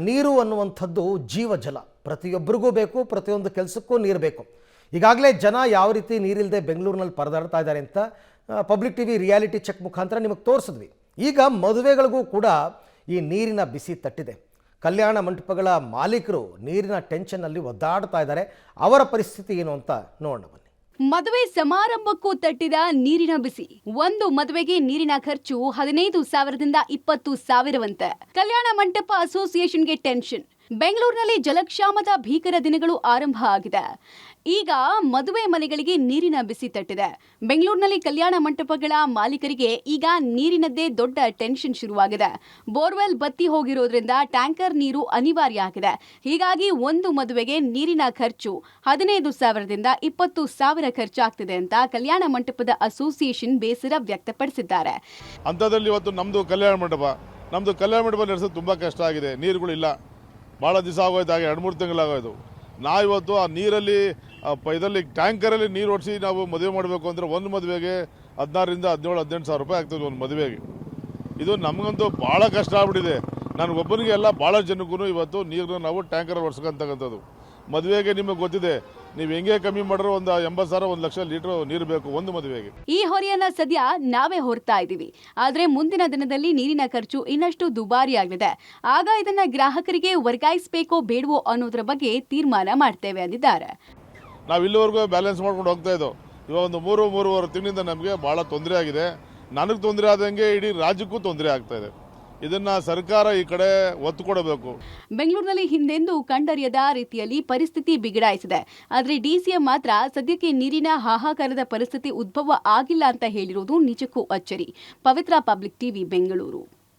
ನೀರು ಅನ್ನುವಂಥದ್ದು ಜೀವಜಲ. ಪ್ರತಿಯೊಬ್ಬರಿಗೂ ಬೇಕು, ಪ್ರತಿಯೊಂದು ಕೆಲಸಕ್ಕೂ ನೀರು ಬೇಕು. ಈಗಾಗಲೇ ಜನ ಯಾವ ರೀತಿ ನೀರಿಲ್ಲದೆ ಬೆಂಗಳೂರಿನಲ್ಲಿ ಪರದಾಡ್ತಾ ಇದ್ದಾರೆ ಅಂತ ಪಬ್ಲಿಕ್ ಟಿವಿ ರಿಯಾಲಿಟಿ ಚೆಕ್ ಮುಖಾಂತರ ನಿಮಗೆ ತೋರಿಸಿದ್ವಿ. ಈಗ ಮದುವೆಗಳಿಗೂ ಕೂಡ ಈ ನೀರಿನ ಬಿಸಿ ತಟ್ಟಿದೆ. ಕಲ್ಯಾಣ ಮಂಟಪಗಳ ಮಾಲೀಕರು ನೀರಿನ ಟೆನ್ಷನ್ನಲ್ಲಿ ಒದ್ದಾಡ್ತಾ ಇದ್ದಾರೆ. ಅವರ ಪರಿಸ್ಥಿತಿ ಏನು ಅಂತ ನೋಡೋಣ ಬನ್ನಿ. ಮದುವೆ ಸಮಾರಂಭಕ್ಕೂ ತಟ್ಟಿದ ನೀರಿನ ಬಿಸಿ. ಒಂದು ಮದುವೆಗೆ ನೀರಿನ ಖರ್ಚು 15,000ದಿಂದ 20,000ವಂತೆ. ಕಲ್ಯಾಣ ಮಂಟಪ ಅಸೋಸಿಯೇಷನ್ಗೆ ಟೆನ್ಷನ್. ಬೆಂಗಳೂರಿನಲ್ಲಿ ಜಲಕ್ಷಾಮದ ಭೀಕರ ದಿನಗಳು ಆರಂಭ ಆಗಿದೆ. ಈಗ ಮದುವೆ ಮನೆಗಳಿಗೆ ನೀರಿನ ಬಿಸಿ ತಟ್ಟಿದೆ. ಬೆಂಗಳೂರಿನಲ್ಲಿ ಕಲ್ಯಾಣ ಮಂಟಪಗಳ ಮಾಲೀಕರಿಗೆ ಈಗ ನೀರಿನದ್ದೇ ದೊಡ್ಡ ಟೆನ್ಷನ್ ಶುರುವಾಗಿದೆ. ಬೋರ್ವೆಲ್ ಬತ್ತಿ ಹೋಗಿರೋದ್ರಿಂದ ಟ್ಯಾಂಕರ್ ನೀರು ಅನಿವಾರ್ಯ ಆಗಿದೆ. ಹೀಗಾಗಿ ಒಂದು ಮದುವೆಗೆ ನೀರಿನ ಖರ್ಚು 15,000ದಿಂದ 20,000 ಖರ್ಚಾಗ್ತಿದೆ ಅಂತ ಕಲ್ಯಾಣ ಮಂಟಪದ ಅಸೋಸಿಯೇಷನ್ ಬೇಸರ ವ್ಯಕ್ತಪಡಿಸಿದ್ದಾರೆ. ಅಂಥದ್ರಲ್ಲಿ ಇವತ್ತು ನಮ್ಮದು ಕಲ್ಯಾಣ ಮಂಟಪ ನಡೆಸೋದು ತುಂಬ ಕಷ್ಟ ಆಗಿದೆ. ನೀರುಗಳಿಲ್ಲ, ಭಾಳ ದಿವಸ ಆಗೋಯ್ತು, ಹಾಗೆ 2-3 ತಿಂಗಳಾಗೋಯ್ತು. ನಾವಿವತ್ತು ಆ ನೀರಲ್ಲಿ ಇದರಲ್ಲಿ ಟ್ಯಾಂಕರಲ್ಲಿ ನೀರು ಓಡಿಸಿ ನಾವು ಮದುವೆ ಮಾಡಬೇಕು ಅಂದರೆ ಒಂದು ಮದುವೆಗೆ 16,000ರಿಂದ 17,000-18,000 ರೂಪಾಯಿ ಆಗ್ತದೆ ಒಂದು ಮದುವೆಗೆ. ಇದು ನಮಗಂತೂ ಭಾಳ ಕಷ್ಟ ಆಗ್ಬಿಟ್ಟಿದೆ. ನನಗೊಬ್ಬನಿಗೆ ಎಲ್ಲ ಭಾಳ ಜನಕ್ಕೂ ಇವತ್ತು ನೀರನ್ನು ನಾವು ಟ್ಯಾಂಕರಲ್ಲಿ ಓಡಿಸ್ಕೊಂತಕ್ಕಂಥದ್ದು. ಮದುವೆಗೆ ನಿಮಗೆ ಗೊತ್ತಿದೆ, ನೀವು ಹೆಂಗೆ ಕಮ್ಮಿ ಮಾಡಿರೋ ಒಂದು 80,000 1 ಲಕ್ಷ ಲೀಟರ್ ನೀರು ಬೇಕು ಒಂದು ಮದುವೆಗೆ. ಈ ಹೊರೆಯನ್ನ ಸದ್ಯ ನಾವೇ ಹೊರ್ತಾ ಇದ್ದೀವಿ. ಆದ್ರೆ ಮುಂದಿನ ದಿನದಲ್ಲಿ ನೀರಿನ ಖರ್ಚು ಇನ್ನಷ್ಟು ದುಬಾರಿ ಆಗಲಿದೆ. ಆಗ ಇದನ್ನ ಗ್ರಾಹಕರಿಗೆ ವರ್ಗಾಯಿಸಬೇಕೋ ಬೇಡವೋ ಅನ್ನೋದ್ರ ಬಗ್ಗೆ ತೀರ್ಮಾನ ಮಾಡ್ತೇವೆ ಅಂದಿದ್ದಾರೆ. ನಾವು ಇಲ್ಲಿವರೆಗೂ ಬ್ಯಾಲೆನ್ಸ್ ಮಾಡ್ಕೊಂಡು ಹೋಗ್ತಾ ಇದ್ದೋ. ಇವಾಗ ಒಂದು 3-3.5 ತಿಂಗಳಿಂದ ನಮಗೆ ಭಾಳ ತೊಂದರೆ ಆಗಿದೆ. ನನಗೆ ತೊಂದರೆ ಆದಂಗೆ ಇಡೀ ರಾಜ್ಯಕ್ಕೂ ತೊಂದರೆ ಆಗ್ತಾ ಇದೆ. ಇದನ್ನ ಸರ್ಕಾರ ಈ ಕಡೆ ಒತ್ತು ಕೊಡಬೇಕು. ಬೆಂಗಳೂರಿನಲ್ಲಿ ಹಿಂದೆಂದೂ ಕಂಡರಿಯದ ರೀತಿಯಲ್ಲಿ ಪರಿಸ್ಥಿತಿ ಬಿಗಡಾಯಿಸಿದೆ. ಆದರೆ ಡಿಸಿಎಂ ಮಾತ್ರ ಸದ್ಯಕ್ಕೆ ನೀರಿನ ಹಾಹಾಕಾರದ ಪರಿಸ್ಥಿತಿ ಉದ್ಭವ ಆಗಿಲ್ಲ ಅಂತ ಹೇಳಿರುವುದು ನಿಜಕ್ಕೂ ಅಚ್ಚರಿ. ಪವಿತ್ರ, ಪಬ್ಲಿಕ್ ಟಿವಿ, ಬೆಂಗಳೂರು.